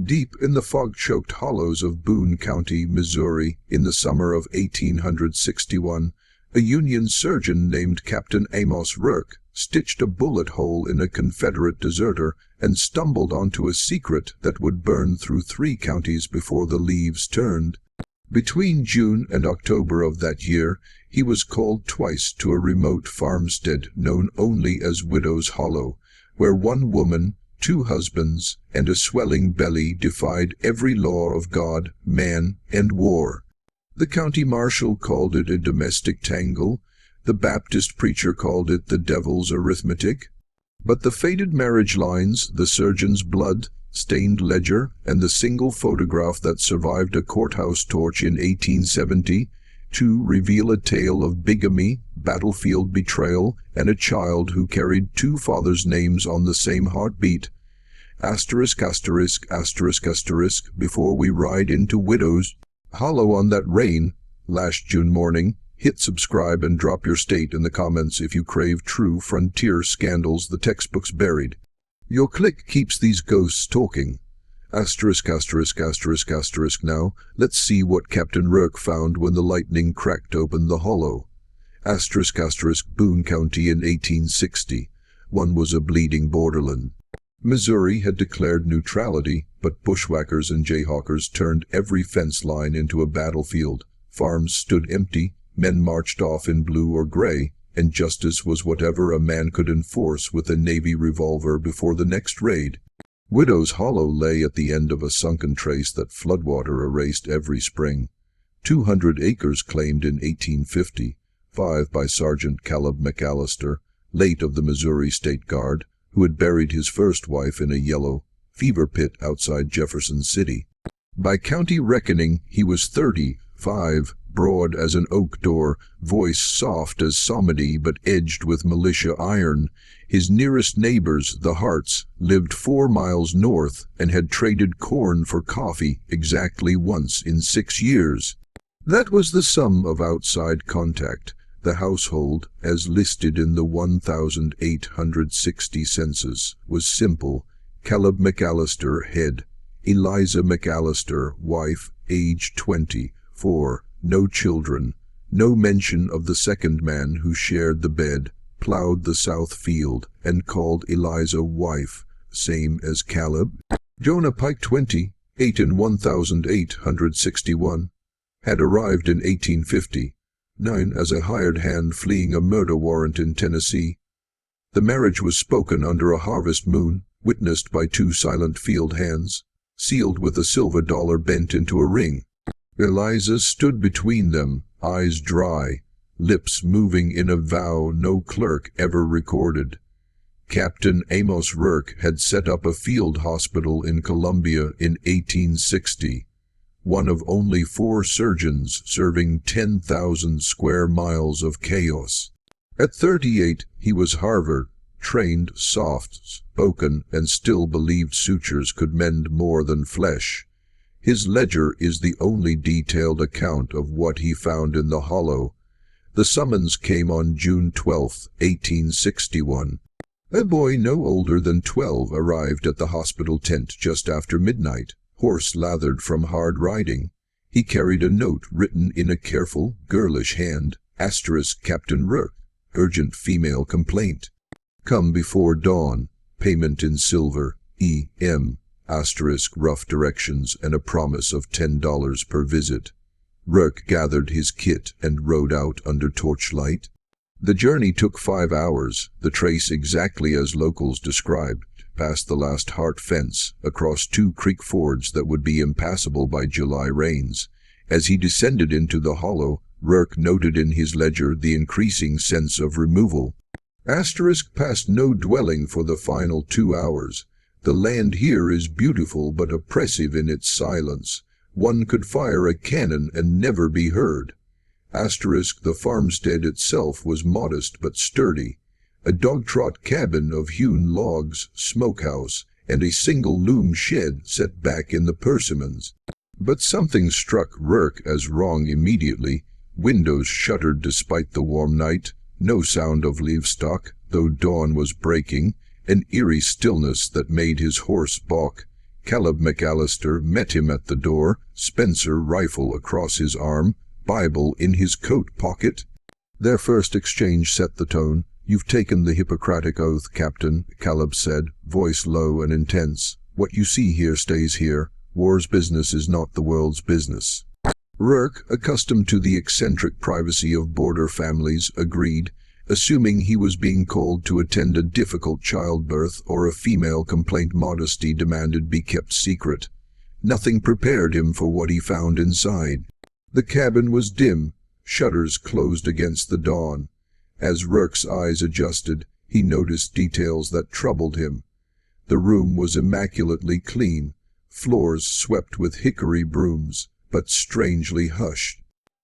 Deep in the fog-choked hollows of Boone County, Missouri, in the summer of 1861, a Union surgeon named Captain Amos Rourke stitched a bullet hole in a Confederate deserter and stumbled onto a secret that would burn through 3 counties before the leaves turned. Between June and October of that year, he was called twice to a remote farmstead known only as Widow's Hollow, where one woman, 2 husbands, and a swelling belly defied every law of God, man, and war. The county marshal called it a domestic tangle. The Baptist preacher called it the devil's arithmetic. But the faded marriage lines, the surgeon's blood-stained ledger, and the single photograph that survived a courthouse torch in 1870 reveal a tale of bigamy, battlefield betrayal, and a child who carried 2 fathers' names on the same heartbeat. Asterisk, asterisk, asterisk, asterisk, before we ride into Widow's Hollow on that rain-lashed June morning. Hit subscribe and drop your state in the comments if you crave true frontier scandals the textbooks buried. Your click keeps these ghosts talking. Asterisk, asterisk, asterisk, asterisk. Now, let's see what Captain Rourke found when the lightning cracked open the hollow. Asterisk, asterisk, Boone County in 1860. One was a bleeding borderland. Missouri had declared neutrality, but bushwhackers and jayhawkers turned every fence line into a battlefield. Farms stood empty, men marched off in blue or gray, and justice was whatever a man could enforce with a Navy revolver before the next raid. Widow's Hollow lay at the end of a sunken trace that floodwater erased every spring. 200 acres claimed in 1850, 5 by Sergeant Caleb McAllister, late of the Missouri State Guard, who had buried his first wife in a yellow fever pit outside Jefferson City. By county reckoning, he was 35, broad as an oak door, voice soft as psalmody but edged with militia iron. His nearest neighbors, the Harts, lived 4 miles north and had traded corn for coffee exactly once in 6 years. That was the sum of outside contact. The household, as listed in the 1860 census, was simple. Caleb McAllister, head. Eliza McAllister, wife, age 24. No children. No mention of the second man who shared the bed, plowed the south field, and called Eliza wife, same as Caleb. Jonah Pike 20, 8 in 1861, had arrived in 1859 as a hired hand fleeing a murder warrant in Tennessee. The marriage was spoken under a harvest moon, witnessed by 2 silent field hands, sealed with a silver dollar bent into a ring. Eliza stood between them, eyes dry, lips moving in a vow no clerk ever recorded. Captain Amos Rourke had set up a field hospital in Columbia in 1860, one of only 4 surgeons serving 10,000 square miles of chaos. At 38, he was Harvard-trained, soft-spoken, and still believed sutures could mend more than flesh. His ledger is the only detailed account of what he found in the hollow. The summons came on June 12, 1861. A boy no older than 12 arrived at the hospital tent just after midnight, horse-lathered from hard riding. He carried a note written in a careful, girlish hand, asterisk Captain Rourke, urgent female complaint. Come before dawn, payment in silver, E.M. Asterisk rough directions and a promise of $10 per visit. Rourke gathered his kit and rode out under torchlight. The journey took 5 hours, the trace exactly as locals described, past the last Hart fence, across 2 creek fords that would be impassable by July rains. As he descended into the hollow, Rourke noted in his ledger the increasing sense of removal. Asterisk past no dwelling for the final 2 hours. The land here is beautiful but oppressive in its silence. One could fire a cannon and never be heard. Asterisk the farmstead itself was modest but sturdy. A dog-trot cabin of hewn logs, smokehouse, and a single loom shed set back in the persimmons. But something struck Rourke as wrong immediately. Windows shuttered despite the warm night. No sound of livestock, though dawn was breaking. An eerie stillness that made his horse balk. Caleb McAllister met him at the door, Spencer rifle across his arm, Bible in his coat pocket. Their first exchange set the tone. "You've taken the Hippocratic Oath, Captain," Caleb said, voice low and intense. "What you see here stays here. War's business is not the world's business." Rourke, accustomed to the eccentric privacy of border families, agreed, assuming he was being called to attend a difficult childbirth or a female complaint modesty demanded be kept secret. Nothing prepared him for what he found inside. The cabin was dim, shutters closed against the dawn. As Rourke's eyes adjusted, he noticed details that troubled him. The room was immaculately clean, floors swept with hickory brooms, but strangely hushed.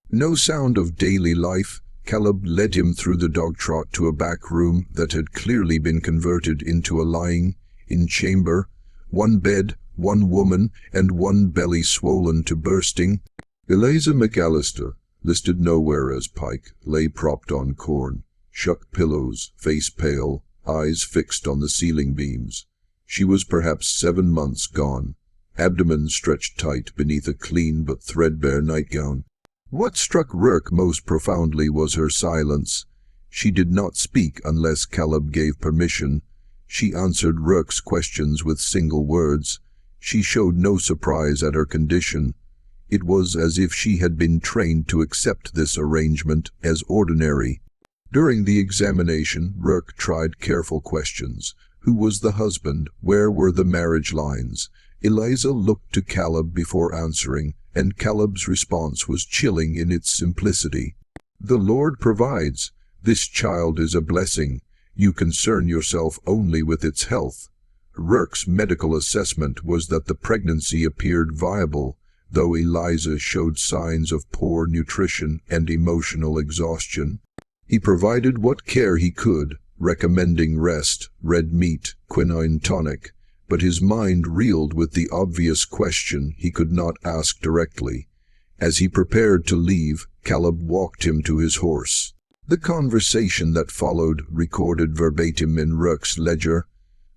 No sound of daily life. Caleb led him through the dog trot to a back room that had clearly been converted into a lying-in chamber. One bed, one woman, and one belly swollen to bursting. Eliza McAllister, listed nowhere as Pike, lay propped on corn, shuck pillows, face pale, eyes fixed on the ceiling beams. She was perhaps 7 months gone, abdomen stretched tight beneath a clean but threadbare nightgown. What struck Rourke most profoundly was her silence. She did not speak unless Caleb gave permission. She answered Rourke's questions with single words. She showed no surprise at her condition. It was as if she had been trained to accept this arrangement as ordinary. During the examination, Rourke tried careful questions. Who was the husband? Where were the marriage lines? Eliza looked to Caleb before answering, and Caleb's response was chilling in its simplicity. "The Lord provides. This child is a blessing. You concern yourself only with its health." Rourke's medical assessment was that the pregnancy appeared viable, though Eliza showed signs of poor nutrition and emotional exhaustion. He provided what care he could, recommending rest, red meat, quinine tonic, but his mind reeled with the obvious question he could not ask directly. As he prepared to leave, Caleb walked him to his horse. The conversation that followed, recorded verbatim in Rourke's ledger,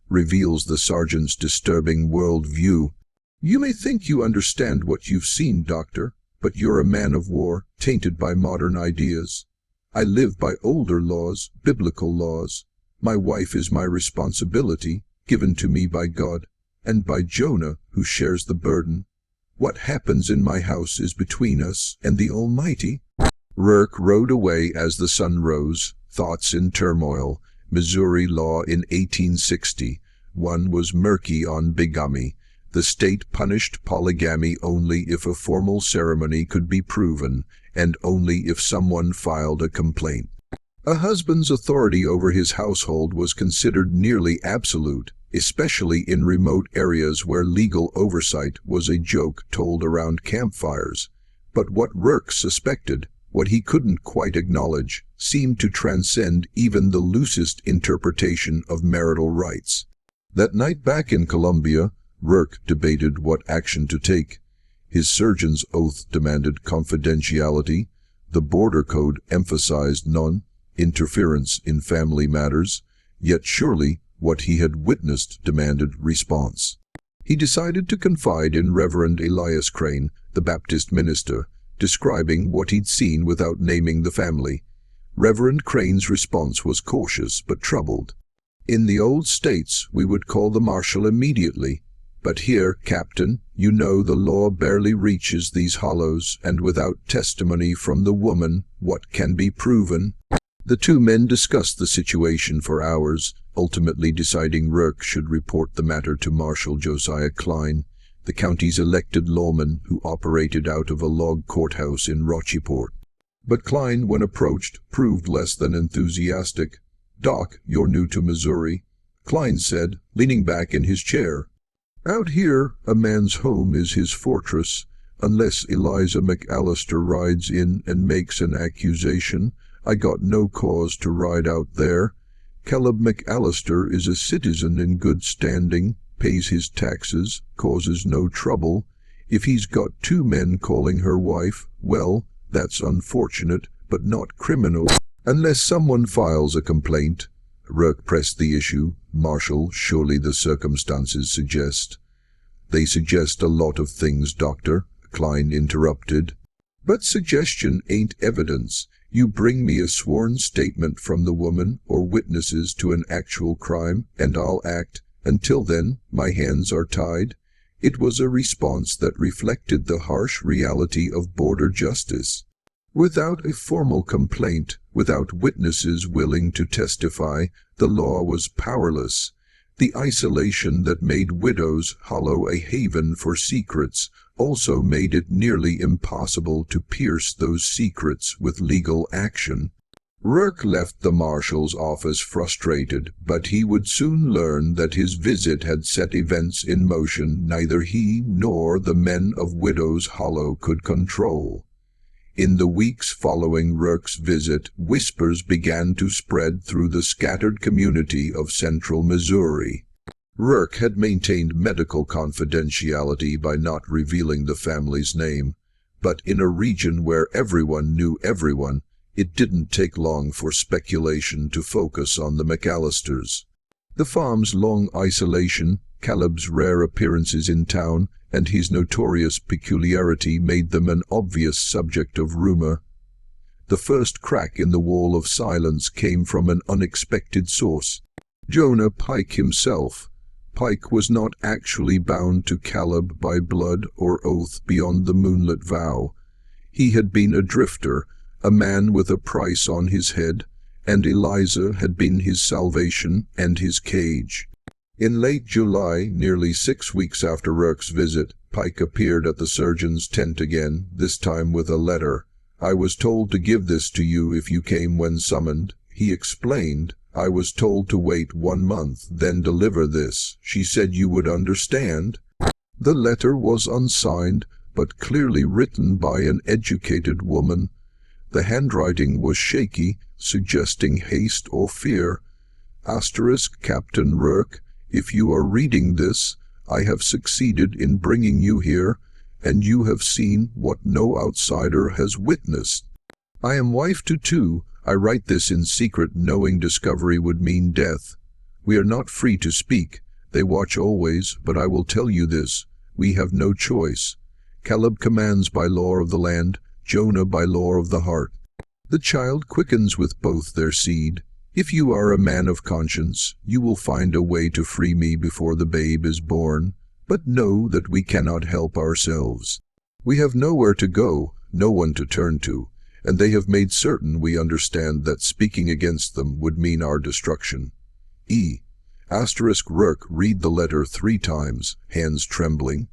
reveals the sergeant's disturbing world view. "You may think you understand what you've seen, Doctor, but you're a man of war, tainted by modern ideas. I live by older laws, biblical laws. My wife is my responsibility, given to me by God, and by Jonah, who shares the burden. What happens in my house is between us and the Almighty." Rourke rode away as the sun rose, thoughts in turmoil. Missouri law in 1860. One was murky on bigamy. The state punished polygamy only if a formal ceremony could be proven, and only if someone filed a complaint. A husband's authority over his household was considered nearly absolute, especially in remote areas where legal oversight was a joke told around campfires. But what Rourke suspected, what he couldn't quite acknowledge, seemed to transcend even the loosest interpretation of marital rights. That night back in Columbia, Rourke debated what action to take. His surgeon's oath demanded confidentiality. The border code emphasized non-interference in family matters, yet surely what he had witnessed demanded response. He decided to confide in Reverend Elias Crane, the Baptist minister, describing what he'd seen without naming the family. Reverend Crane's response was cautious but troubled. "In the old states, we would call the marshal immediately. But here, Captain, you know the law barely reaches these hollows, and without testimony from the woman, what can be proven?" The two men discussed the situation for hours, ultimately deciding Rourke should report the matter to Marshal Josiah Klein, the county's elected lawman who operated out of a log courthouse in Rochiport. But Klein, when approached, proved less than enthusiastic. "Doc, you're new to Missouri," Klein said, leaning back in his chair. "Out here, a man's home is his fortress. Unless Eliza McAllister rides in and makes an accusation, I got no cause to ride out there. Caleb McAllister is a citizen in good standing, pays his taxes, causes no trouble. If he's got 2 men calling her wife, well, that's unfortunate, but not criminal. Unless someone files a complaint." Rourke pressed the issue. "Marshal, surely the circumstances suggest." "They suggest a lot of things, Doctor," Klein interrupted. "But suggestion ain't evidence. You bring me a sworn statement from the woman or witnesses to an actual crime, and I'll act. Until then, my hands are tied." It was a response that reflected the harsh reality of border justice. Without a formal complaint, without witnesses willing to testify, the law was powerless. The isolation that made Widows Hollow a haven for secrets also made it nearly impossible to pierce those secrets with legal action. Rourke left the marshal's office frustrated, but he would soon learn that his visit had set events in motion neither he nor the men of Widows Hollow could control. In the weeks following Rourke's visit, whispers began to spread through the scattered community of central Missouri. Rourke had maintained medical confidentiality by not revealing the family's name, but in a region where everyone knew everyone, it didn't take long for speculation to focus on the McAllisters. The farm's long isolation, Caleb's rare appearances in town, and his notorious peculiarity made them an obvious subject of rumor. The first crack in the wall of silence came from an unexpected source. Jonah Pike himself. Pike was not actually bound to Caleb by blood or oath beyond the moonlit vow. He had been a drifter, a man with a price on his head, and Eliza had been his salvation and his cage. In late July, nearly 6 weeks after Rourke's visit, Pike appeared at the surgeon's tent again, this time with a letter. "I was told to give this to you if you came when summoned," he explained. "I was told to wait 1 month, then deliver this. She said you would understand." The letter was unsigned, but clearly written by an educated woman. The handwriting was shaky, suggesting haste or fear. Captain Rourke, if you are reading this, I have succeeded in bringing you here, and you have seen what no outsider has witnessed. I am wife to 2. I write this in secret, knowing discovery would mean death. We are not free to speak. They watch always, but I will tell you this. We have no choice. Caleb commands by law of the land, Jonah by law of the heart. The child quickens with both their seed. If you are a man of conscience, you will find a way to free me before the babe is born. But know that we cannot help ourselves. We have nowhere to go, no one to turn to, and they have made certain we understand that speaking against them would mean our destruction. Rourke read the letter 3 times, hands trembling.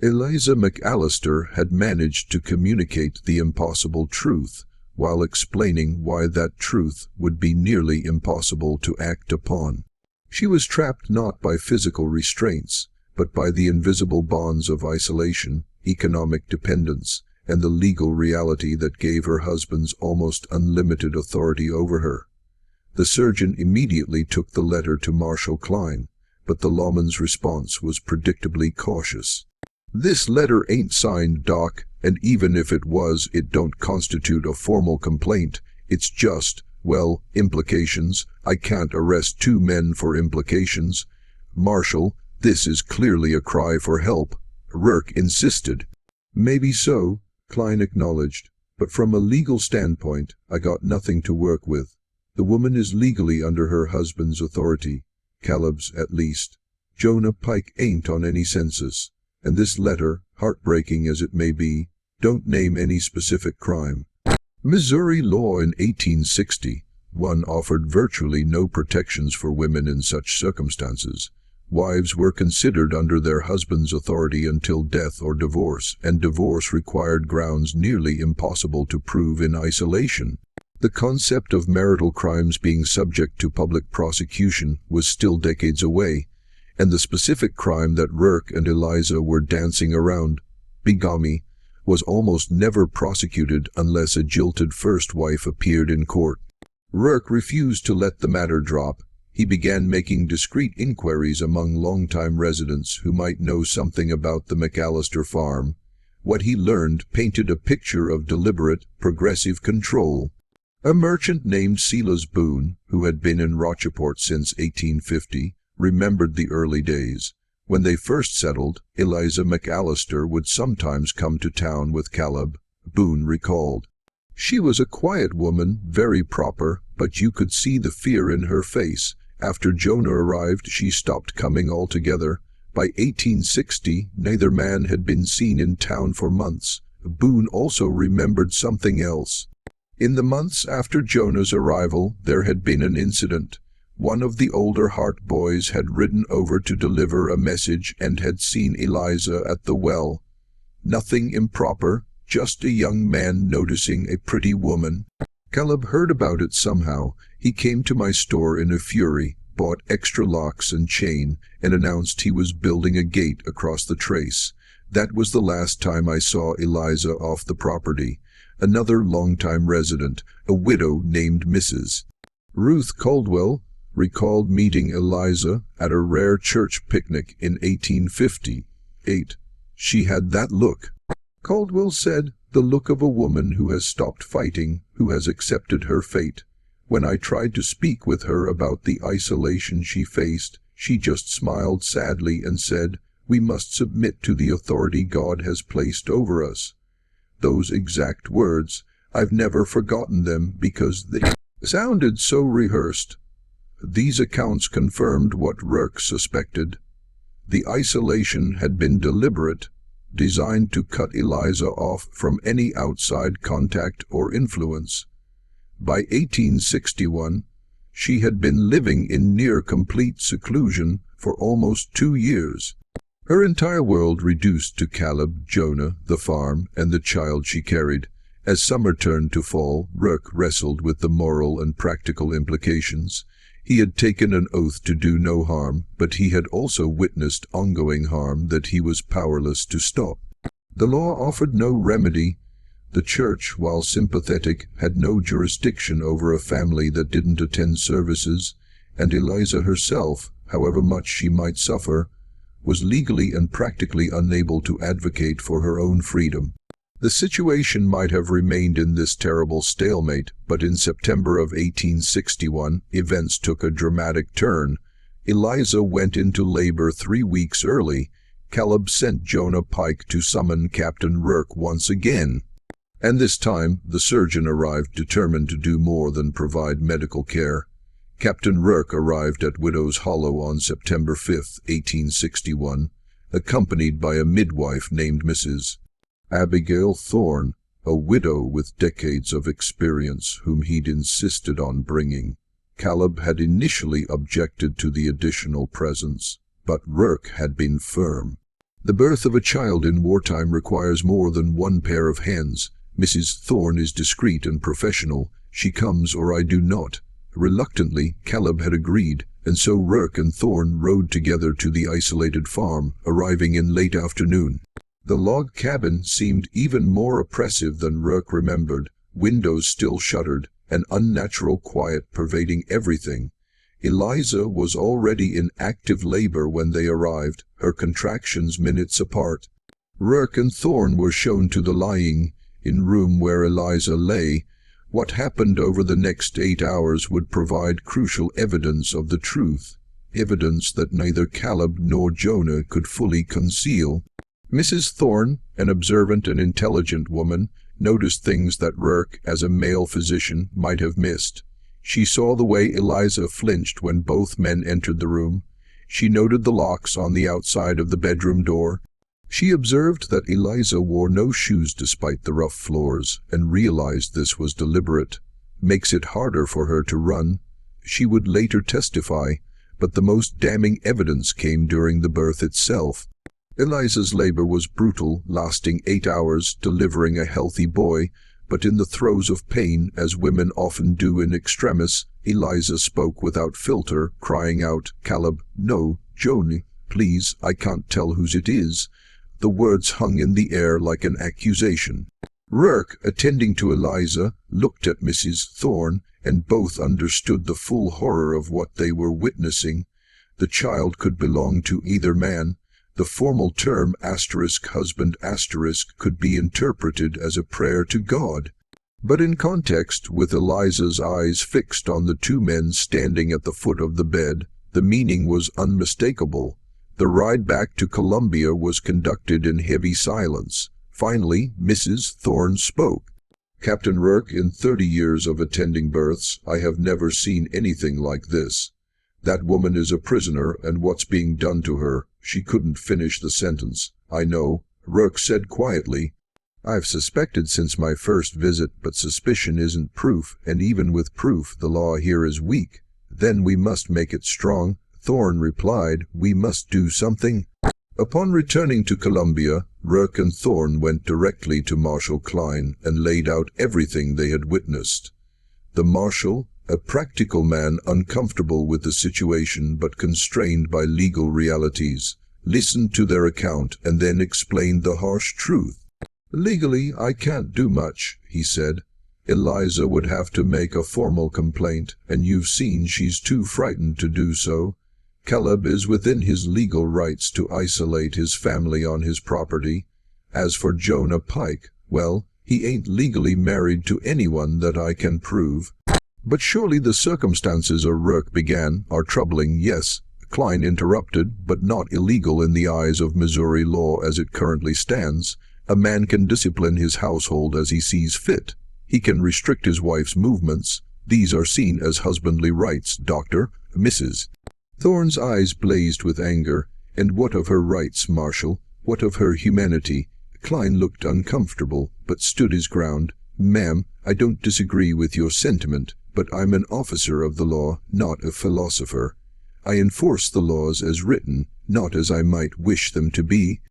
Eliza McAllister had managed to communicate the impossible truth, while explaining why that truth would be nearly impossible to act upon. She was trapped not by physical restraints, but by the invisible bonds of isolation, economic dependence, and the legal reality that gave her husband's almost unlimited authority over her. The surgeon immediately took the letter to Marshal Klein, but the lawman's response was predictably cautious. "This letter ain't signed, Doc, and even if it was, it don't constitute a formal complaint. It's just, well, implications. I can't arrest 2 men for implications. Marshal, this is clearly a cry for help," Rourke insisted. "Maybe so," Klein acknowledged, "but from a legal standpoint, I got nothing to work with. The woman is legally under her husband's authority, Caleb's at least. Jonah Pike ain't on any census, and this letter, heartbreaking as it may be, don't name any specific crime." Missouri law in 1861 offered virtually no protections for women in such circumstances. Wives were considered under their husband's authority until death or divorce, and divorce required grounds nearly impossible to prove in isolation. The concept of marital crimes being subject to public prosecution was still decades away, and the specific crime that Rourke and Eliza were dancing around, bigamy, was almost never prosecuted unless a jilted first wife appeared in court. Rourke refused to let the matter drop. He began making discreet inquiries among longtime residents who might know something about the McAllister farm. What he learned painted a picture of deliberate, progressive control. A merchant named Silas Boone, who had been in Rocheport since 1850, remembered the early days. When they first settled, Eliza McAllister would sometimes come to town with Caleb, Boone recalled. She was a quiet woman, very proper, but you could see the fear in her face. After Jonah arrived, she stopped coming altogether. By 1860, neither man had been seen in town for months. Boone also remembered something else. In the months after Jonah's arrival, there had been an incident. One of the older Hart boys had ridden over to deliver a message and had seen Eliza at the well. Nothing improper, just a young man noticing a pretty woman. Caleb heard about it somehow. He came to my store in a fury, bought extra locks and chain, and announced he was building a gate across the trace. That was the last time I saw Eliza off the property. Another longtime resident, a widow named Mrs. Ruth Caldwell, recalled meeting Eliza at a rare church picnic in 1858. She had that look. Caldwell said, the look of a woman who has stopped fighting, who has accepted her fate. When I tried to speak with her about the isolation she faced, she just smiled sadly and said, we must submit to the authority God has placed over us. Those exact words, I've never forgotten them because they sounded so rehearsed. These accounts confirmed what Rourke suspected. The isolation had been deliberate, designed to cut Eliza off from any outside contact or influence. By 1861, she had been living in near complete seclusion for almost 2 years. Her entire world reduced to Caleb, Jonah, the farm, and the child she carried. As summer turned to fall, Rourke wrestled with the moral and practical implications. He had taken an oath to do no harm, but he had also witnessed ongoing harm that he was powerless to stop. The law offered no remedy. The church, while sympathetic, had no jurisdiction over a family that didn't attend services, and Eliza herself, however much she might suffer, was legally and practically unable to advocate for her own freedom. The situation might have remained in this terrible stalemate, but in September of 1861, events took a dramatic turn. Eliza went into labor 3 weeks early. Caleb sent Jonah Pike to summon Captain Rourke once again. And this time, the surgeon arrived determined to do more than provide medical care. Captain Rourke arrived at Widow's Hollow on September 5, 1861, accompanied by a midwife named Mrs. Abigail Thorne, a widow with decades of experience whom he'd insisted on bringing. Caleb had initially objected to the additional presence, but Rourke had been firm. The birth of a child in wartime requires more than one pair of hands. Mrs. Thorne is discreet and professional. She comes or I do not. Reluctantly, Caleb had agreed, and so Rourke and Thorne rode together to the isolated farm, arriving in late afternoon. The log cabin seemed even more oppressive than Rourke remembered, windows still shuttered, an unnatural quiet pervading everything. Eliza was already in active labor when they arrived, her contractions minutes apart. Rourke and Thorne were shown to the lying-in room where Eliza lay. What happened over the next 8 hours would provide crucial evidence of the truth, evidence that neither Caleb nor Jonah could fully conceal. Mrs. Thorne, an observant and intelligent woman, noticed things that Rourke, as a male physician, might have missed. She saw the way Eliza flinched when both men entered the room. She noted the locks on the outside of the bedroom door. She observed that Eliza wore no shoes despite the rough floors, and realized this was deliberate. Makes it harder for her to run, she would later testify, but the most damning evidence came during the birth itself. Eliza's labor was brutal, lasting 8 hours, delivering a healthy boy, but in the throes of pain, as women often do in extremis, Eliza spoke without filter, crying out, "Caleb, no, Jonah, please, I can't tell whose it is." The words hung in the air like an accusation. Rourke, attending to Eliza, looked at Mrs. Thorne, and both understood the full horror of what they were witnessing. The child could belong to either man. The formal term *husband* could be interpreted as a prayer to God. But in context, with Eliza's eyes fixed on the 2 men standing at the foot of the bed, the meaning was unmistakable. The ride back to Columbia was conducted in heavy silence. Finally, Mrs. Thorne spoke. "Captain Rourke, in 30 years of attending births, I have never seen anything like this. That woman is a prisoner, and what's being done to her—" She couldn't finish the sentence. "I know," Rourke said quietly. "I've suspected since my first visit, but suspicion isn't proof, and even with proof, the law here is weak." "Then we must make it strong," Thorne replied. "We must do something." Upon returning to Columbia, Rourke and Thorne went directly to Marshal Klein and laid out everything they had witnessed. The Marshal, a practical man uncomfortable with the situation but constrained by legal realities, listened to their account and then explained the harsh truth. "Legally, I can't do much," he said. "Eliza would have to make a formal complaint, and you've seen she's too frightened to do so. Caleb is within his legal rights to isolate his family on his property. As for Jonah Pike, well, he ain't legally married to anyone that I can prove." "But surely the circumstances," Rourke began, "are troubling." "Yes," Klein interrupted, "but not illegal in the eyes of Missouri law as it currently stands. A man can discipline his household as he sees fit. He can restrict his wife's movements. These are seen as husbandly rights, Dr. Mrs. Thorne's eyes blazed with anger. "And what of her rights, Marshal? What of her humanity?" Klein looked uncomfortable, but stood his ground. "Ma'am, I don't disagree with your sentiment, but I'm an officer of the law, not a philosopher. I enforce the laws as written, not as I might wish them to be."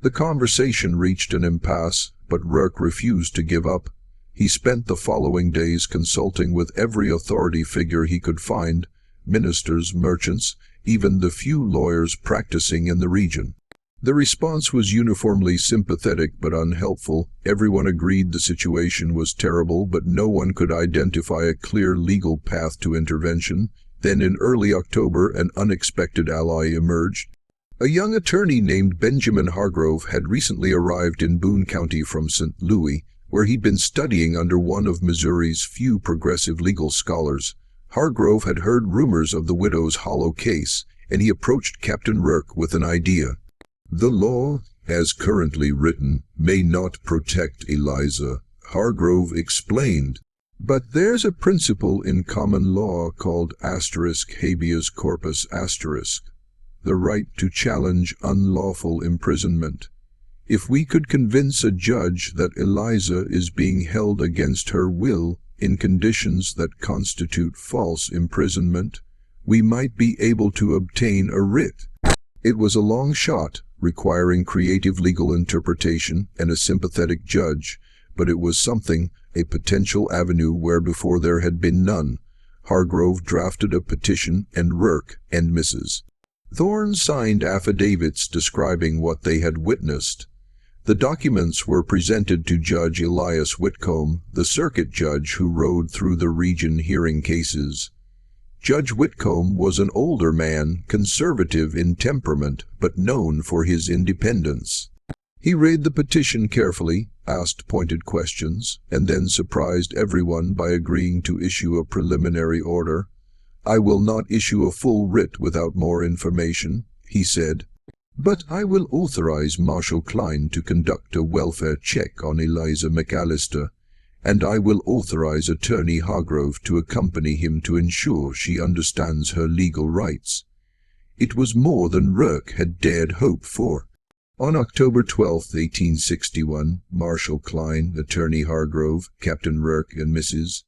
The conversation reached an impasse, but Rourke refused to give up. He spent the following days consulting with every authority figure he could find, ministers, merchants, even the few lawyers practicing in the region. The response was uniformly sympathetic but unhelpful. Everyone agreed the situation was terrible, but no one could identify a clear legal path to intervention. Then in early October, an unexpected ally emerged. A young attorney named Benjamin Hargrove had recently arrived in Boone County from St. Louis, where he'd been studying under one of Missouri's few progressive legal scholars. Hargrove had heard rumors of the Widow's Hollow case, and he approached Captain Rourke with an idea. "The law, as currently written, may not protect Eliza," Hargrove explained. "But there's a principle in common law called *habeas corpus*, the right to challenge unlawful imprisonment. If we could convince a judge that Eliza is being held against her will in conditions that constitute false imprisonment, we might be able to obtain a writ." It was a long shot, requiring creative legal interpretation and a sympathetic judge, but it was something, a potential avenue where before there had been none. Hargrove drafted a petition, and Rourke and Mrs. Thorne signed affidavits describing what they had witnessed. The documents were presented to Judge Elias Whitcomb, the circuit judge who rode through the region hearing cases. Judge Whitcomb was an older man, conservative in temperament, but known for his independence. He read the petition carefully, asked pointed questions, and then surprised everyone by agreeing to issue a preliminary order. "I will not issue a full writ without more information," he said. "But I will authorize Marshal Klein to conduct a welfare check on Eliza McAllister, and I will authorize Attorney Hargrove to accompany him to ensure she understands her legal rights." It was more than Rourke had dared hope for. On October 12, 1861, Marshal Klein, Attorney Hargrove, Captain Rourke, and Mrs.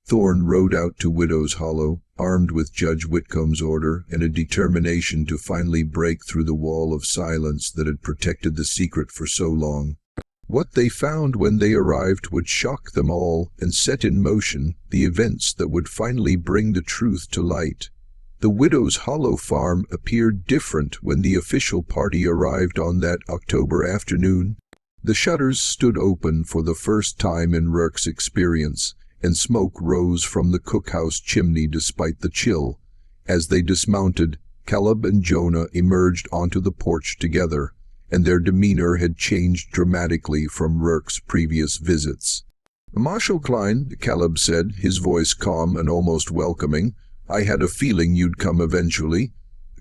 Thorne rode out to Widow's Hollow, armed with Judge Whitcomb's order and a determination to finally break through the wall of silence that had protected the secret for so long. What they found when they arrived would shock them all and set in motion the events that would finally bring the truth to light. The Widow's Hollow farm appeared different when the official party arrived on that October afternoon. The shutters stood open for the first time in Rourke's experience, and smoke rose from the cookhouse chimney despite the chill. As they dismounted, Caleb and Jonah emerged onto the porch together, and their demeanor had changed dramatically from Rourke's previous visits. "Marshal Klein," Caleb said, his voice calm and almost welcoming, "I had a feeling you'd come eventually."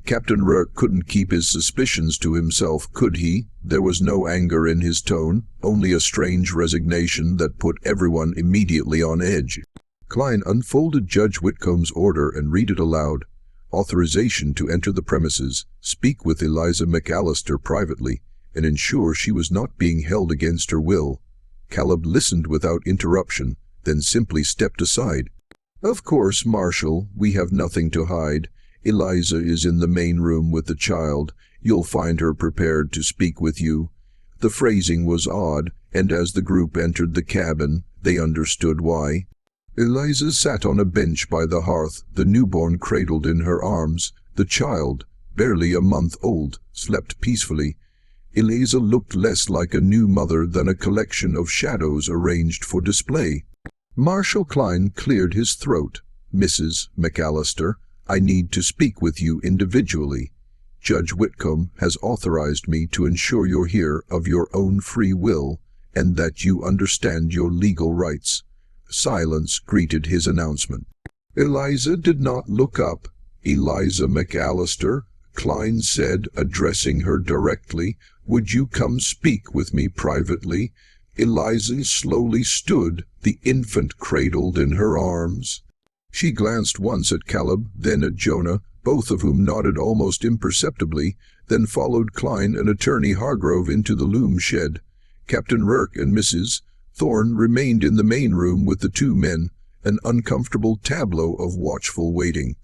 Captain Rourke couldn't keep his suspicions to himself, could he? There was no anger in his tone, only a strange resignation that put everyone immediately on edge. Klein unfolded Judge Whitcomb's order and read it aloud. Authorization to enter the premises, speak with Eliza McAllister privately, and ensure she was not being held against her will. Caleb listened without interruption, then simply stepped aside. "Of course, Marshal, we have nothing to hide. Eliza is in the main room with the child. You'll find her prepared to speak with you." The phrasing was odd, and as the group entered the cabin, they understood why. Eliza sat on a bench by the hearth, the newborn cradled in her arms. The child, barely a month old, slept peacefully. Eliza looked less like a new mother than a collection of shadows arranged for display. Marshal Klein cleared his throat. "Mrs. McAllister, I need to speak with you individually. Judge Whitcomb has authorized me to ensure you're here of your own free will, and that you understand your legal rights." Silence greeted his announcement. Eliza did not look up. "Eliza McAllister," Klein said, addressing her directly, "would you come speak with me privately?" Eliza slowly stood, the infant cradled in her arms. She glanced once at Caleb, then at Jonah, both of whom nodded almost imperceptibly, then followed Klein and Attorney Hargrove into the loom shed. Captain Rourke and Mrs. Thorne remained in the main room with the two men, an uncomfortable tableau of watchful waiting.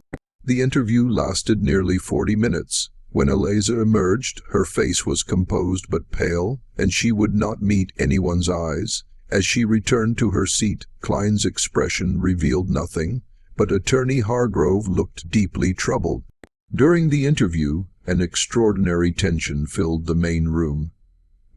The interview lasted nearly 40 minutes. When Eliza emerged, her face was composed but pale, and she would not meet anyone's eyes. As she returned to her seat, Klein's expression revealed nothing, but Attorney Hargrove looked deeply troubled. During the interview, an extraordinary tension filled the main room.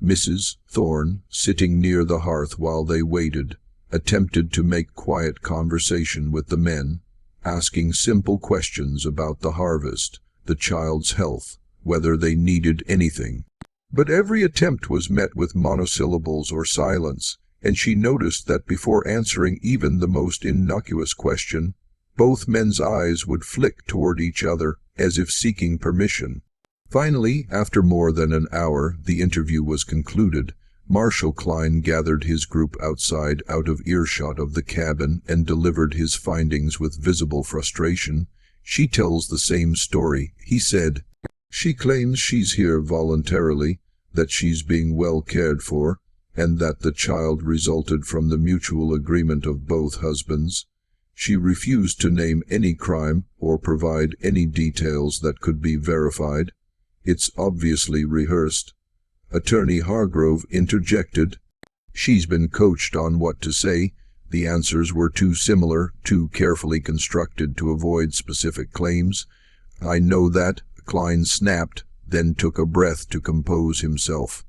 Mrs. Thorne, sitting near the hearth while they waited, attempted to make quiet conversation with the men, asking simple questions about the harvest, the child's health, whether they needed anything. But every attempt was met with monosyllables or silence, and she noticed that before answering even the most innocuous question, both men's eyes would flick toward each other as if seeking permission. Finally, after more than an hour, the interview was concluded. Marshal Klein gathered his group outside, out of earshot of the cabin, and delivered his findings with visible frustration. "She tells the same story," he said. "She claims she's here voluntarily, that she's being well cared for, and that the child resulted from the mutual agreement of both husbands. She refused to name any crime or provide any details that could be verified. It's obviously rehearsed." Attorney Hargrove interjected. "She's been coached on what to say. The answers were too similar, too carefully constructed to avoid specific claims." "I know that," Klein snapped, then took a breath to compose himself.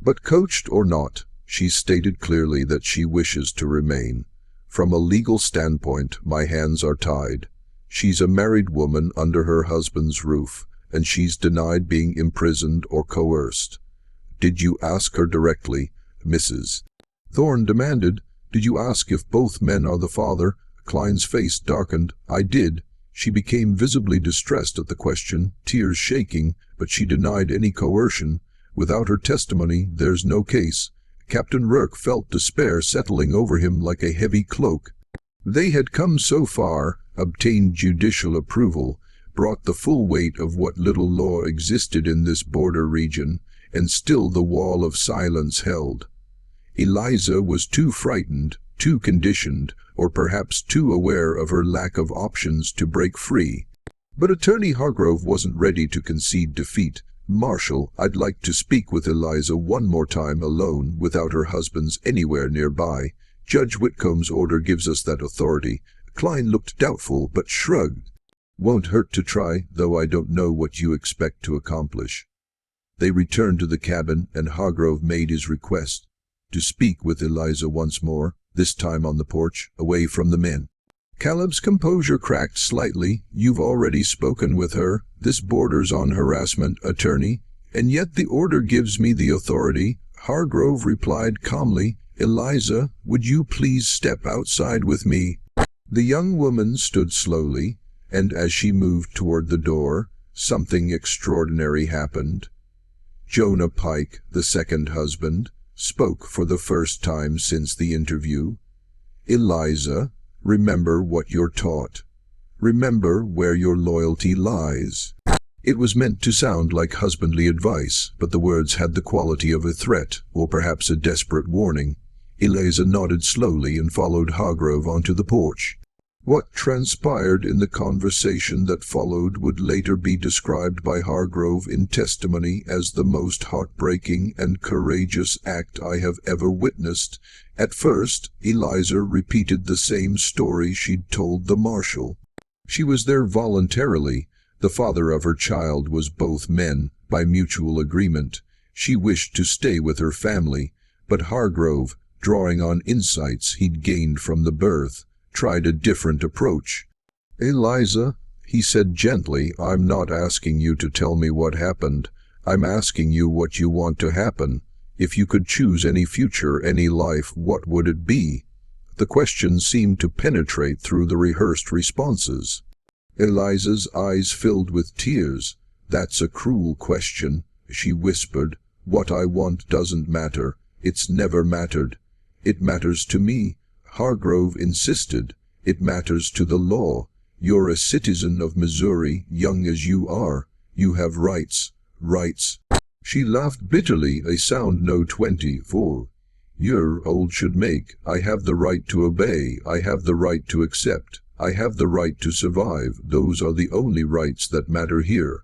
"But coached or not, she stated clearly that she wishes to remain. From a legal standpoint, my hands are tied. She's a married woman under her husband's roof, and she's denied being imprisoned or coerced." "Did you ask her directly, Mrs.?" Thorne demanded. "Did you ask if both men are the father?" Klein's face darkened. "I did." She became visibly distressed at the question, tears shaking, but she denied any coercion. "Without her testimony, there's no case." Captain Rourke felt despair settling over him like a heavy cloak. They had come so far, obtained judicial approval, brought the full weight of what little law existed in this border region, and still the wall of silence held. Eliza was too frightened, too conditioned, or perhaps too aware of her lack of options to break free. But Attorney Hargrove wasn't ready to concede defeat. "Marshal, I'd like to speak with Eliza one more time alone, without her husband's anywhere nearby. Judge Whitcomb's order gives us that authority." Klein looked doubtful, but shrugged. "Won't hurt to try, though I don't know what you expect to accomplish." They returned to the cabin, and Hargrove made his request to speak with Eliza once more, this time on the porch, away from the men. Caleb's composure cracked slightly. "You've already spoken with her. This borders on harassment, attorney, and yet the order gives me the authority." Hargrove replied calmly, "Eliza, would you please step outside with me?" The young woman stood slowly, and as she moved toward the door, something extraordinary happened. Jonah Pike, the second husband, spoke for the first time since the interview. "Eliza, remember what you're taught. Remember where your loyalty lies." It was meant to sound like husbandly advice, but the words had the quality of a threat, or perhaps a desperate warning. Eliza nodded slowly and followed Hargrove onto the porch. What transpired in the conversation that followed would later be described by Hargrove in testimony as the most heartbreaking and courageous act I have ever witnessed. At first, Eliza repeated the same story she'd told the marshal. She was there voluntarily. The father of her child was both men, by mutual agreement. She wished to stay with her family, but Hargrove, drawing on insights he'd gained from the birth, tried a different approach. "Eliza," he said gently, "I'm not asking you to tell me what happened. I'm asking you what you want to happen. If you could choose any future, any life, what would it be?" The question seemed to penetrate through the rehearsed responses. Eliza's eyes filled with tears. "That's a cruel question," she whispered. "What I want doesn't matter. It's never mattered. It matters to me," Hargrove insisted. "It matters to the law. You're a citizen of Missouri, young as you are. You have rights. Rights." She laughed bitterly, a sound no 24 year old should make. "I have the right to obey. I have the right to accept. I have the right to survive. Those are the only rights that matter here."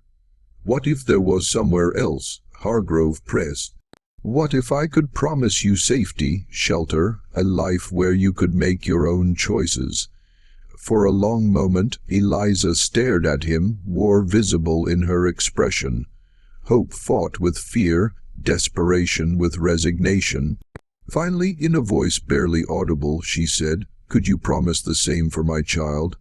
"What if there was somewhere else?" Hargrove pressed. "What if I could promise you safety, shelter, a life where you could make your own choices?" For a long moment, Eliza stared at him, war visible in her expression. Hope fought with fear, desperation with resignation. Finally, in a voice barely audible, she said, "Could you promise the same for my child?"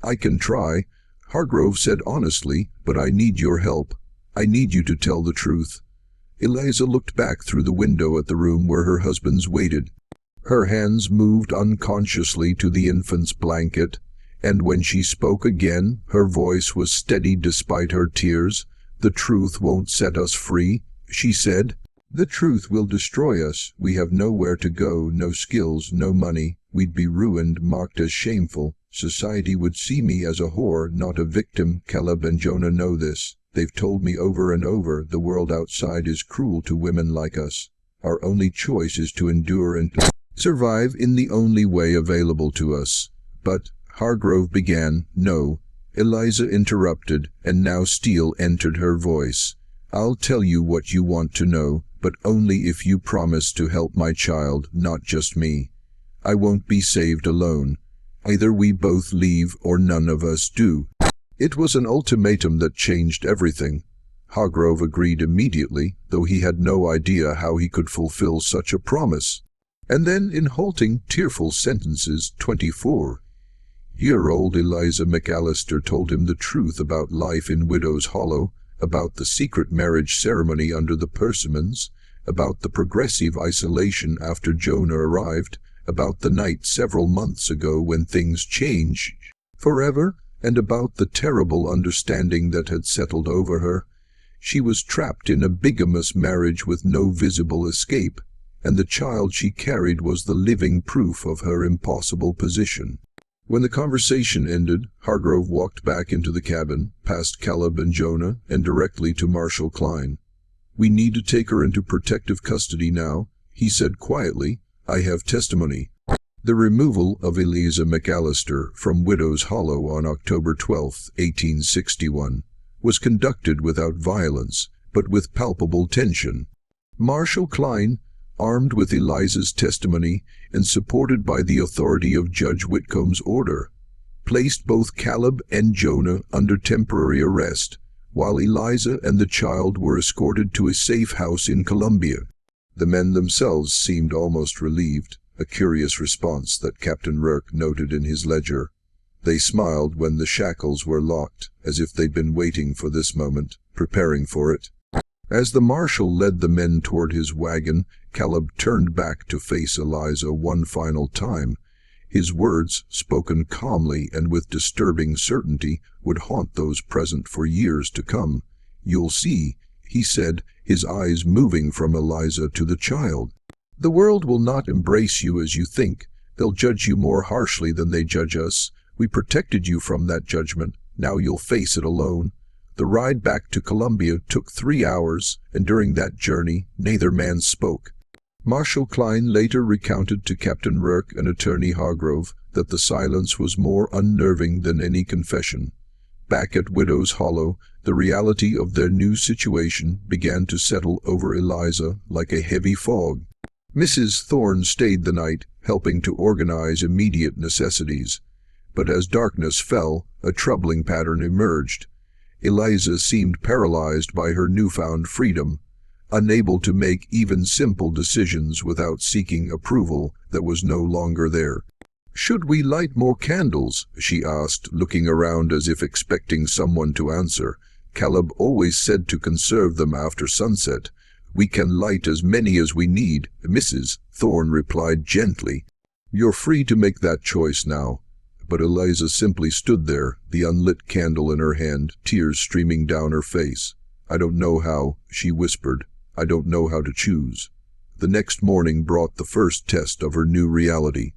"I can try," Hargrove said honestly, "but I need your help. I need you to tell the truth." Eliza looked back through the window at the room where her husbands waited. Her hands moved unconsciously to the infant's blanket, and when she spoke again, her voice was steady despite her tears. "The truth won't set us free," she said. "The truth will destroy us. We have nowhere to go, no skills, no money. We'd be ruined, marked as shameful. Society would see me as a whore, not a victim. Caleb and Jonah know this. They've told me over and over, the world outside is cruel to women like us. Our only choice is to endure and survive in the only way available to us." "But," Hargrove began. "No," Eliza interrupted, and now steel entered her voice. "I'll tell you what you want to know, but only if you promise to help my child, not just me. I won't be saved alone. Either we both leave or none of us do." It was an ultimatum that changed everything. Hargrove agreed immediately, though he had no idea how he could fulfill such a promise. And then, in halting, tearful sentences, 24-year-old Eliza McAllister told him the truth about life in Widow's Hollow, about the secret marriage ceremony under the persimmons, about the progressive isolation after Jonah arrived, about the night several months ago when things changed forever, and about the terrible understanding that had settled over her. She was trapped in a bigamous marriage with no visible escape, and the child she carried was the living proof of her impossible position. When the conversation ended, Hargrove walked back into the cabin, past Caleb and Jonah, and directly to Marshal Klein. "We need to take her into protective custody now," he said quietly. "I have testimony." The removal of Eliza McAllister from Widow's Hollow on October 12, 1861, was conducted without violence, but with palpable tension. Marshal Klein, armed with Eliza's testimony and supported by the authority of Judge Whitcomb's order, placed both Caleb and Jonah under temporary arrest, while Eliza and the child were escorted to a safe house in Columbia. The men themselves seemed almost relieved, a curious response that Captain Rourke noted in his ledger. They smiled when the shackles were locked, as if they'd been waiting for this moment, preparing for it. As the marshal led the men toward his wagon, Caleb turned back to face Eliza one final time. His words, spoken calmly and with disturbing certainty, would haunt those present for years to come. "You'll see," he said, his eyes moving from Eliza to the child. "The world will not embrace you as you think. They'll judge you more harshly than they judge us. We protected you from that judgment. Now you'll face it alone." The ride back to Columbia took 3 hours, and during that journey neither man spoke. Marshal Klein later recounted to Captain Rourke and Attorney Hargrove that the silence was more unnerving than any confession. Back at Widow's Hollow, the reality of their new situation began to settle over Eliza like a heavy fog. Mrs. Thorne stayed the night, helping to organize immediate necessities. But as darkness fell, a troubling pattern emerged. Eliza seemed paralyzed by her newfound freedom, unable to make even simple decisions without seeking approval that was no longer there. "Should we light more candles?" she asked, looking around as if expecting someone to answer. "Caleb always said to conserve them after sunset." "We can light as many as we need," Mrs. Thorne replied gently. "You're free to make that choice now." But Eliza simply stood there, the unlit candle in her hand, tears streaming down her face. "I don't know how," she whispered. "I don't know how to choose." The next morning brought the first test of her new reality.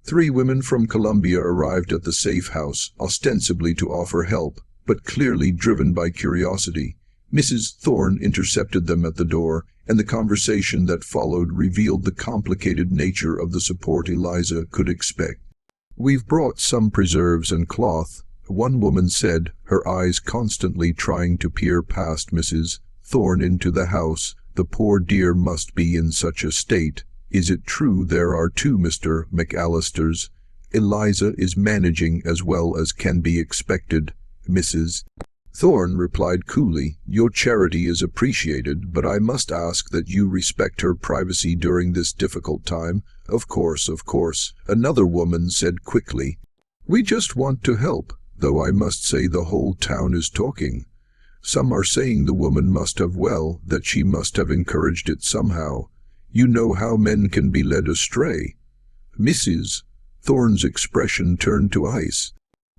3 women from Columbia arrived at the safe house, ostensibly to offer help, but clearly driven by curiosity. Mrs. Thorne intercepted them at the door, and the conversation that followed revealed the complicated nature of the support Eliza could expect. "We've brought some preserves and cloth," one woman said, her eyes constantly trying to peer past Mrs. Thorne into the house. "The poor dear must be in such a state. Is it true there are 2 Mr. McAllisters?" "Eliza is managing as well as can be expected," Mrs. Thorne replied coolly. "Your charity is appreciated, but I must ask that you respect her privacy during this difficult time." Of course," another woman said quickly. "We just want to help, though I must say the whole town is talking. Some are saying the woman must have, that she must have encouraged it somehow. You know how men can be led astray." Mrs. Thorne's expression turned to ice.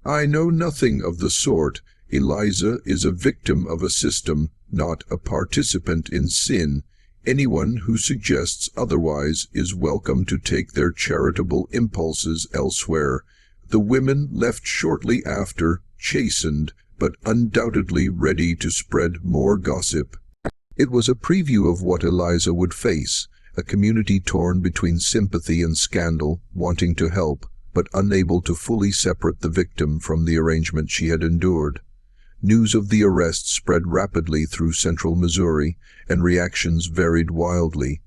"I know nothing of the sort. Eliza is a victim of a system, not a participant in sin. Anyone who suggests otherwise is welcome to take their charitable impulses elsewhere." The women left shortly after, chastened, but undoubtedly ready to spread more gossip. It was a preview of what Eliza would face, a community torn between sympathy and scandal, wanting to help, but unable to fully separate the victim from the arrangement she had endured. News of the arrest spread rapidly through central Missouri, and reactions varied wildly.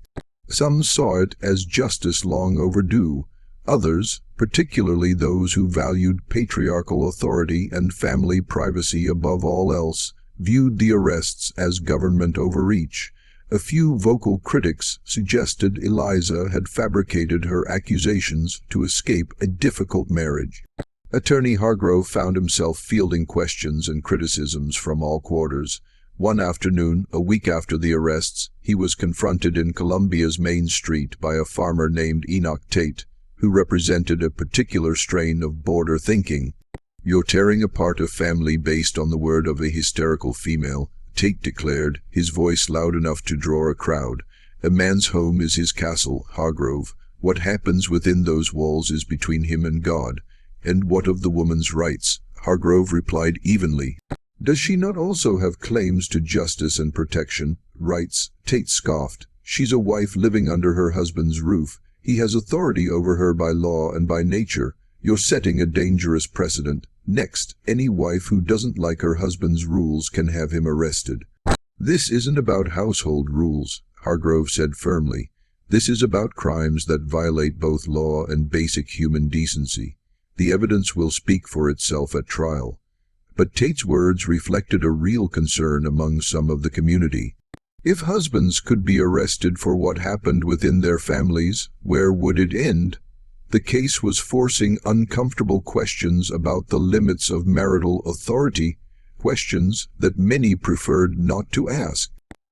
Some saw it as justice long overdue. Others, particularly those who valued patriarchal authority and family privacy above all else, viewed the arrests as government overreach. A few vocal critics suggested Eliza had fabricated her accusations to escape a difficult marriage. Attorney Hargrove found himself fielding questions and criticisms from all quarters. One afternoon, a week after the arrests, he was confronted in Columbia's main street by a farmer named Enoch Tate, who represented a particular strain of border thinking. "You're tearing apart a family based on the word of a hysterical female," Tate declared, his voice loud enough to draw a crowd. "A man's home is his castle, Hargrove. What happens within those walls is between him and God." "And what of the woman's rights?" Hargrove replied evenly. "Does she not also have claims to justice and protection?" "Rights?" Tate scoffed. "She's a wife living under her husband's roof. He has authority over her by law and by nature. You're setting a dangerous precedent. Next, any wife who doesn't like her husband's rules can have him arrested." "This isn't about household rules," Hargrove said firmly. "This is about crimes that violate both law and basic human decency. The evidence will speak for itself at trial." But Tate's words reflected a real concern among some of the community. If husbands could be arrested for what happened within their families, where would it end? The case was forcing uncomfortable questions about the limits of marital authority, questions that many preferred not to ask.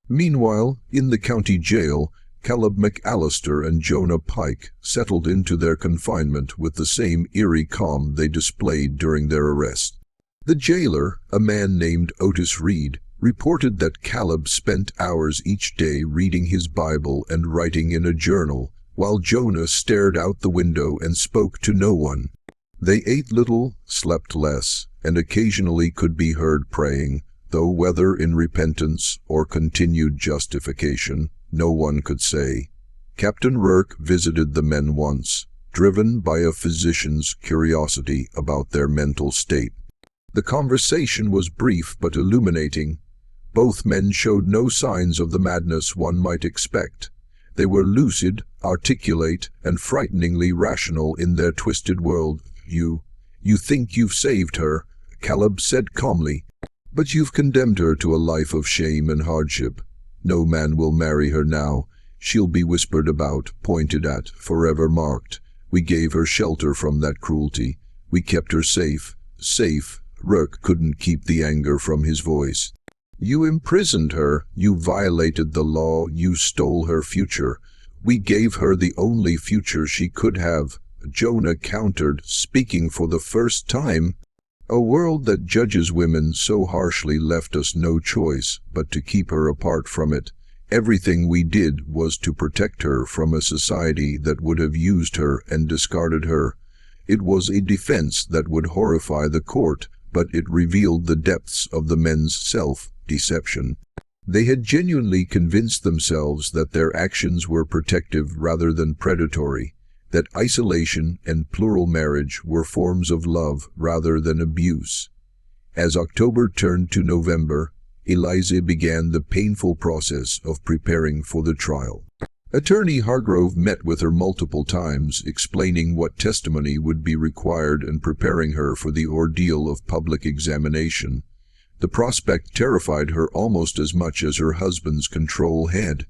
Meanwhile, in the county jail, Caleb McAllister and Jonah Pike settled into their confinement with the same eerie calm they displayed during their arrest. The jailer, a man named Otis Reed, reported that Caleb spent hours each day reading his Bible and writing in a journal, while Jonah stared out the window and spoke to no one. They ate little, slept less, and occasionally could be heard praying, though whether in repentance or continued justification, no one could say. Captain Rourke visited the men once, driven by a physician's curiosity about their mental state. The conversation was brief but illuminating. Both men showed no signs of the madness one might expect. They were lucid, articulate, and frighteningly rational in their twisted world. You think you've saved her," Caleb said calmly, "but you've condemned her to a life of shame and hardship. No man will marry her now. She'll be whispered about, pointed at, forever marked. We gave her shelter from that cruelty. We kept her safe. Safe." Rourke couldn't keep the anger from his voice. "You imprisoned her. You violated the law. You stole her future. We gave her the only future she could have," Jonah countered, speaking for the first time. "A world that judges women so harshly left us no choice but to keep her apart from it. Everything we did was to protect her from a society that would have used her and discarded her. It was a defense that would horrify the court, but it revealed the depths of the men's self-deception. They had genuinely convinced themselves that their actions were protective rather than predatory, that isolation and plural marriage were forms of love rather than abuse. As October turned to November, Eliza began the painful process of preparing for the trial. Attorney Hargrove met with her multiple times, explaining what testimony would be required and preparing her for the ordeal of public examination. The prospect terrified her almost as much as her husband's control had.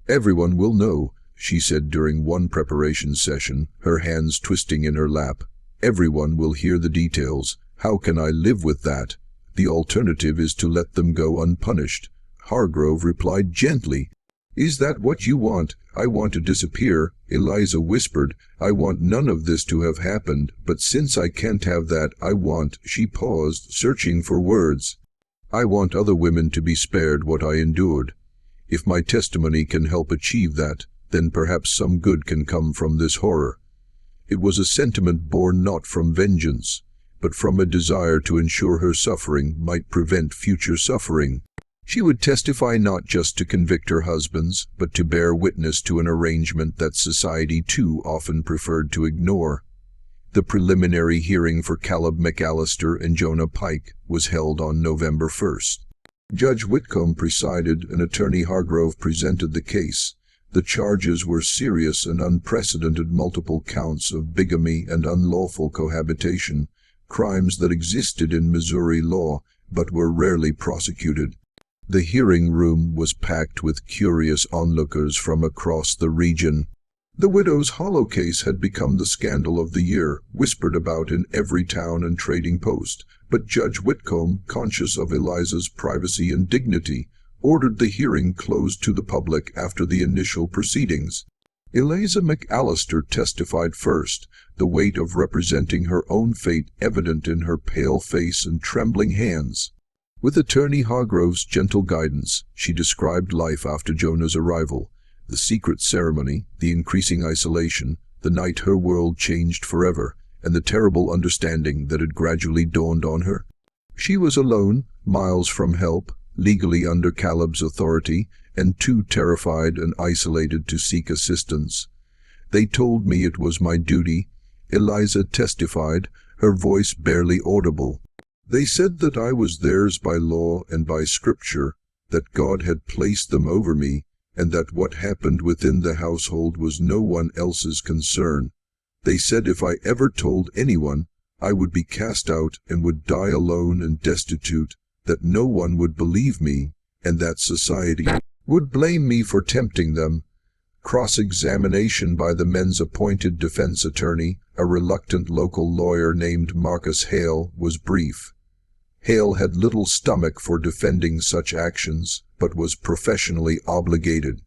"Everyone will know," she said during one preparation session, her hands twisting in her lap. "Everyone will hear the details. How can I live with that? The alternative is to let them go unpunished." Hargrove replied gently, "Is that what you want?" "I want to disappear," Eliza whispered. "I want none of this to have happened, but since I can't have that, I want—" She paused, searching for words. "I want other women to be spared what I endured. If my testimony can help achieve that, then perhaps some good can come from this horror." It was a sentiment born not from vengeance, but from a desire to ensure her suffering might prevent future suffering. She would testify not just to convict her husbands, but to bear witness to an arrangement that society too often preferred to ignore. The preliminary hearing for Caleb McAllister and Jonah Pike was held on November 1st. Judge Whitcomb presided and Attorney Hargrove presented the case. The charges were serious and unprecedented: multiple counts of bigamy and unlawful cohabitation, crimes that existed in Missouri law but were rarely prosecuted. The hearing room was packed with curious onlookers from across the region. The Widow's Hollow case had become the scandal of the year, whispered about in every town and trading post, but Judge Whitcomb, conscious of Eliza's privacy and dignity, ordered the hearing closed to the public after the initial proceedings. Eliza McAllister testified first, the weight of representing her own fate evident in her pale face and trembling hands. With Attorney Hargrove's gentle guidance, she described life after Jonah's arrival, the secret ceremony, the increasing isolation, the night her world changed forever, and the terrible understanding that had gradually dawned on her. She was alone, miles from help, legally under Caleb's authority, and too terrified and isolated to seek assistance. "They told me it was my duty," Eliza testified, her voice barely audible. "They said that I was theirs by law and by scripture, that God had placed them over me, and that what happened within the household was no one else's concern. They said if I ever told anyone, I would be cast out and would die alone and destitute, that no one would believe me, and that society would blame me for tempting them." Cross-examination by the men's appointed defense attorney, a reluctant local lawyer named Marcus Hale, was brief. Hale had little stomach for defending such actions, but was professionally obligated.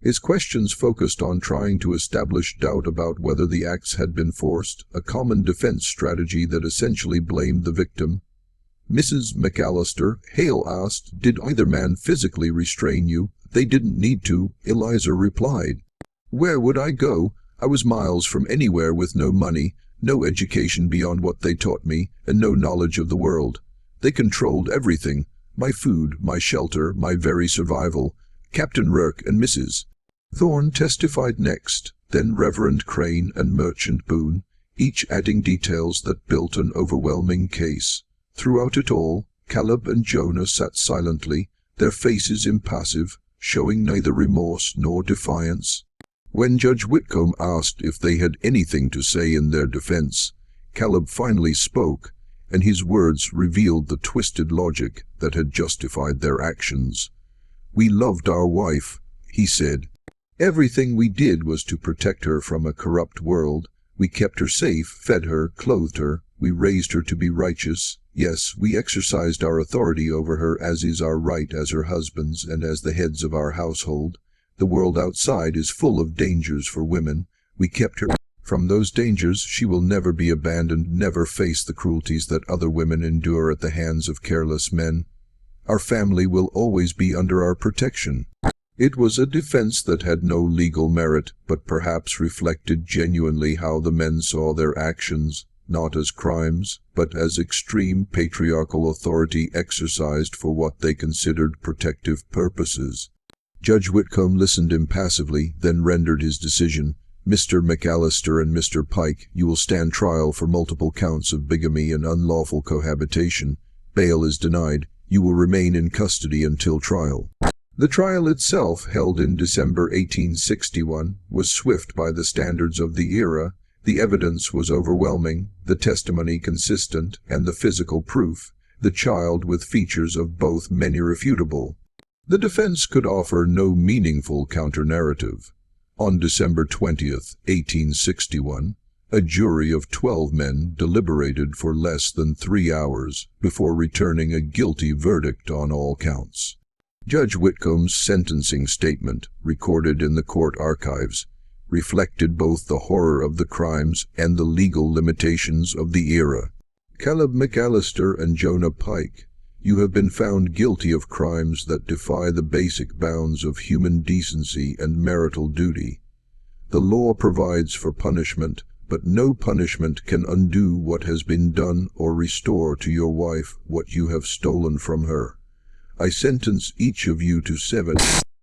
His questions focused on trying to establish doubt about whether the acts had been forced, a common defense strategy that essentially blamed the victim. Mrs. McAllister, Hale asked, "Did either man physically restrain you?" "They didn't need to," Eliza replied. "Where would I go? I was miles from anywhere with no money, no education beyond what they taught me, and no knowledge of the world. They controlled everything, my food, my shelter, my very survival. Captain Rourke and Mrs. Thorne testified next, then Reverend Crane and Merchant Boone, each adding details that built an overwhelming case. Throughout it all, Caleb and Jonah sat silently, their faces impassive, showing neither remorse nor defiance. When Judge Whitcomb asked if they had anything to say in their defense, Caleb finally spoke, and his words revealed the twisted logic that had justified their actions. "We loved our wife," he said. "Everything we did was to protect her from a corrupt world. We kept her safe, fed her, clothed her. We raised her to be righteous. Yes, we exercised our authority over her as is our right as her husbands and as the heads of our household. The world outside is full of dangers for women. We kept her from those dangers. She will never be abandoned, never face the cruelties that other women endure at the hands of careless men. Our family will always be under our protection." It was a defense that had no legal merit, but perhaps reflected genuinely how the men saw their actions, not as crimes, but as extreme patriarchal authority exercised for what they considered protective purposes. Judge Whitcomb listened impassively, then rendered his decision. "Mr. McAllister and Mr. Pike, you will stand trial for multiple counts of bigamy and unlawful cohabitation. Bail is denied. You will remain in custody until trial." The trial itself, held in December 1861, was swift by the standards of the era. The evidence was overwhelming, the testimony consistent, and the physical proof, the child with features of both men irrefutable. The defense could offer no meaningful counter-narrative. On December 20th, 1861, a jury of 12 men deliberated for less than 3 hours before returning a guilty verdict on all counts. Judge Whitcomb's sentencing statement, recorded in the court archives, reflected both the horror of the crimes and the legal limitations of the era. "Caleb McAllister and Jonah Pike, you have been found guilty of crimes that defy the basic bounds of human decency and marital duty. The law provides for punishment, but no punishment can undo what has been done or restore to your wife what you have stolen from her. I sentence each of you to 7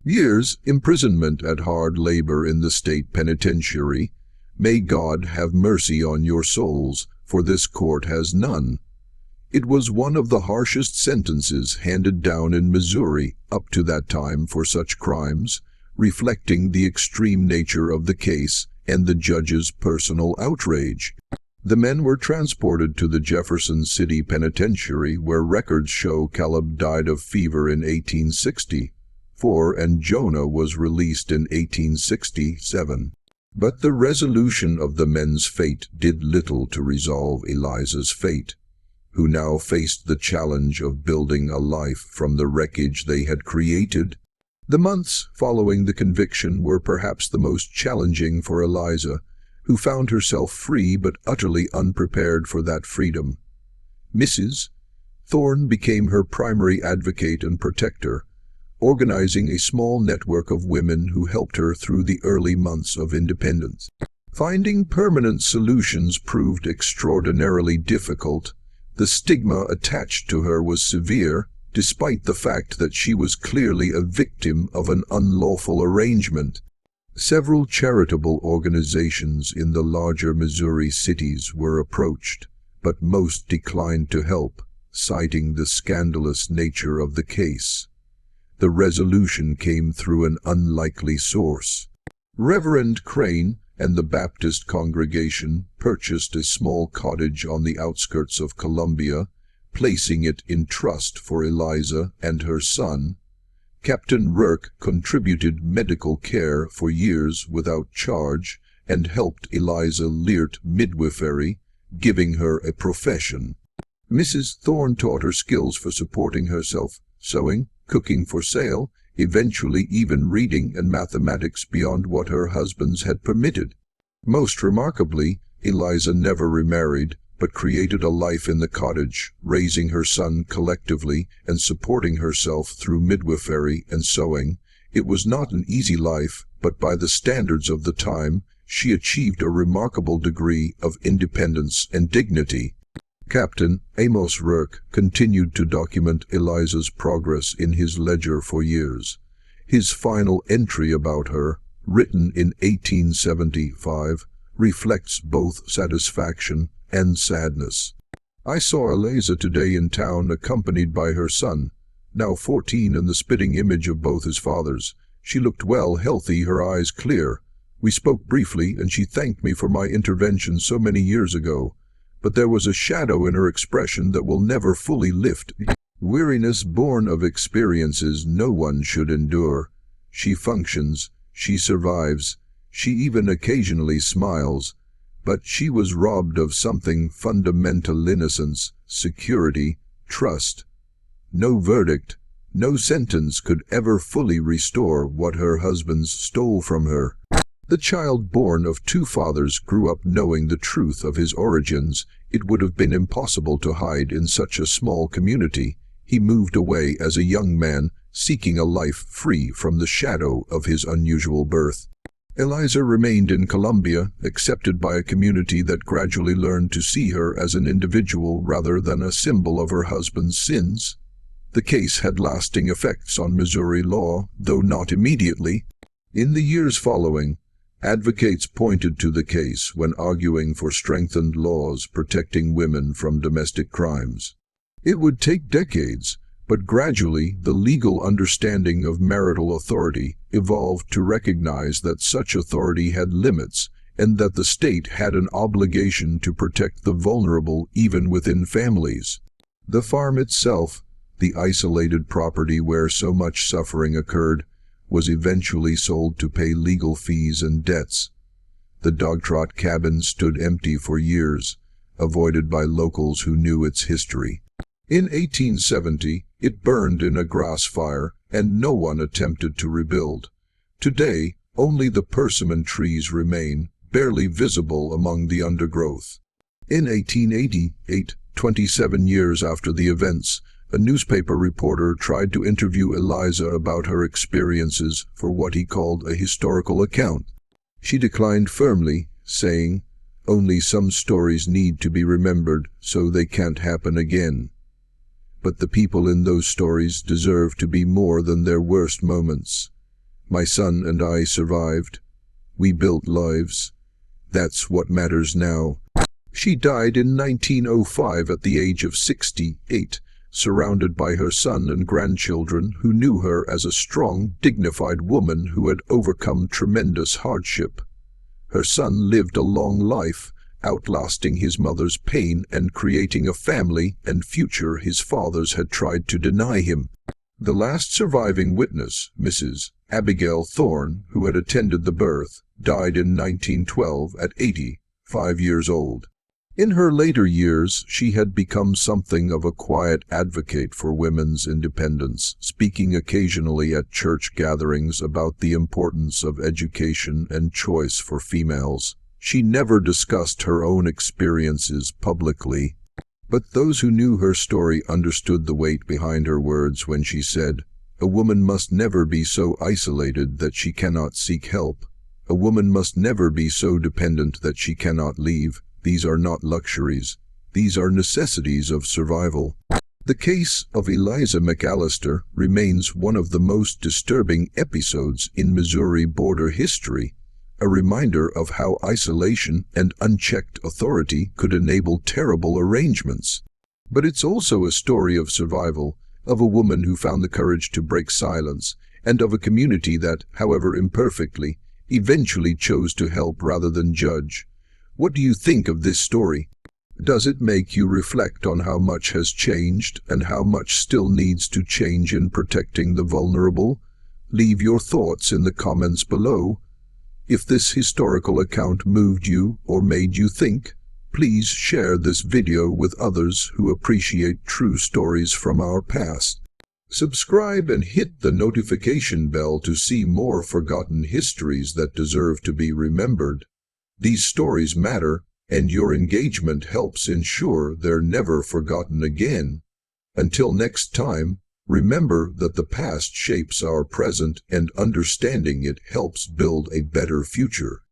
years imprisonment at hard labor in the state penitentiary. May God have mercy on your souls, for this court has none." It was one of the harshest sentences handed down in Missouri up to that time for such crimes, reflecting the extreme nature of the case and the judge's personal outrage. The men were transported to the Jefferson City Penitentiary, where records show Caleb died of fever in 1864, and Jonah was released in 1867. But the resolution of the men's fate did little to resolve Eliza's fate, who now faced the challenge of building a life from the wreckage they had created. The months following the conviction were perhaps the most challenging for Eliza, who found herself free but utterly unprepared for that freedom. Mrs. Thorne became her primary advocate and protector, organizing a small network of women who helped her through the early months of independence. Finding permanent solutions proved extraordinarily difficult. The stigma attached to her was severe, despite the fact that she was clearly a victim of an unlawful arrangement. Several charitable organizations in the larger Missouri cities were approached, but most declined to help, citing the scandalous nature of the case. The resolution came through an unlikely source. Reverend Crane and the Baptist congregation purchased a small cottage on the outskirts of Columbia, placing it in trust for Eliza and her son. Captain Rourke contributed medical care for years without charge and helped Eliza learn midwifery, giving her a profession. Mrs. Thorne taught her skills for supporting herself, sewing, cooking for sale, eventually even reading and mathematics beyond what her husbands had permitted. Most remarkably, Eliza never remarried, but created a life in the cottage, raising her son collectively and supporting herself through midwifery and sewing. It was not an easy life, but by the standards of the time, she achieved a remarkable degree of independence and dignity. Captain Amos Rourke continued to document Eliza's progress in his ledger for years. His final entry about her, written in 1875, reflects both satisfaction and sadness. "I saw Eliza today in town accompanied by her son, now 14 and the spitting image of both his fathers. She looked well, healthy, her eyes clear. We spoke briefly, and she thanked me for my intervention so many years ago. But there was a shadow in her expression that will never fully lift. Weariness born of experiences no one should endure. She functions, she survives, she even occasionally smiles. But she was robbed of something fundamental: innocence, security, trust. No verdict, no sentence could ever fully restore what her husbands stole from her." The child born of two fathers grew up knowing the truth of his origins. It would have been impossible to hide in such a small community. He moved away as a young man, seeking a life free from the shadow of his unusual birth. Eliza remained in Colombia, accepted by a community that gradually learned to see her as an individual rather than a symbol of her husband's sins. The case had lasting effects on Missouri law, though not immediately. In the years following, advocates pointed to the case when arguing for strengthened laws protecting women from domestic crimes. It would take decades, but gradually the legal understanding of marital authority evolved to recognize that such authority had limits and that the state had an obligation to protect the vulnerable even within families. The farm itself, the isolated property where so much suffering occurred, was eventually sold to pay legal fees and debts. The dog-trot cabin stood empty for years, avoided by locals who knew its history. In 1870, it burned in a grass fire, and no one attempted to rebuild. Today, only the persimmon trees remain, barely visible among the undergrowth. In 1888, 27 years after the events, a newspaper reporter tried to interview Eliza about her experiences for what he called a historical account. She declined firmly, saying, "Only some stories need to be remembered so they can't happen again. But the people in those stories deserve to be more than their worst moments. My son and I survived. We built lives. That's what matters now." She died in 1905 at the age of 68. Surrounded by her son and grandchildren who knew her as a strong, dignified woman who had overcome tremendous hardship. Her son lived a long life, outlasting his mother's pain and creating a family and future his fathers had tried to deny him. The last surviving witness, Mrs. Abigail Thorne, who had attended the birth, died in 1912 at 85 years old. In her later years, she had become something of a quiet advocate for women's independence, speaking occasionally at church gatherings about the importance of education and choice for females. She never discussed her own experiences publicly, but those who knew her story understood the weight behind her words when she said, "A woman must never be so isolated that she cannot seek help. A woman must never be so dependent that she cannot leave. These are not luxuries. These are necessities of survival." The case of Eliza McAllister remains one of the most disturbing episodes in Missouri border history, a reminder of how isolation and unchecked authority could enable terrible arrangements. But it's also a story of survival, of a woman who found the courage to break silence, and of a community that, however imperfectly, eventually chose to help rather than judge. What do you think of this story? Does it make you reflect on how much has changed and how much still needs to change in protecting the vulnerable? Leave your thoughts in the comments below. If this historical account moved you or made you think, please share this video with others who appreciate true stories from our past. Subscribe and hit the notification bell to see more forgotten histories that deserve to be remembered. These stories matter, and your engagement helps ensure they're never forgotten again. Until next time, remember that the past shapes our present and understanding it helps build a better future.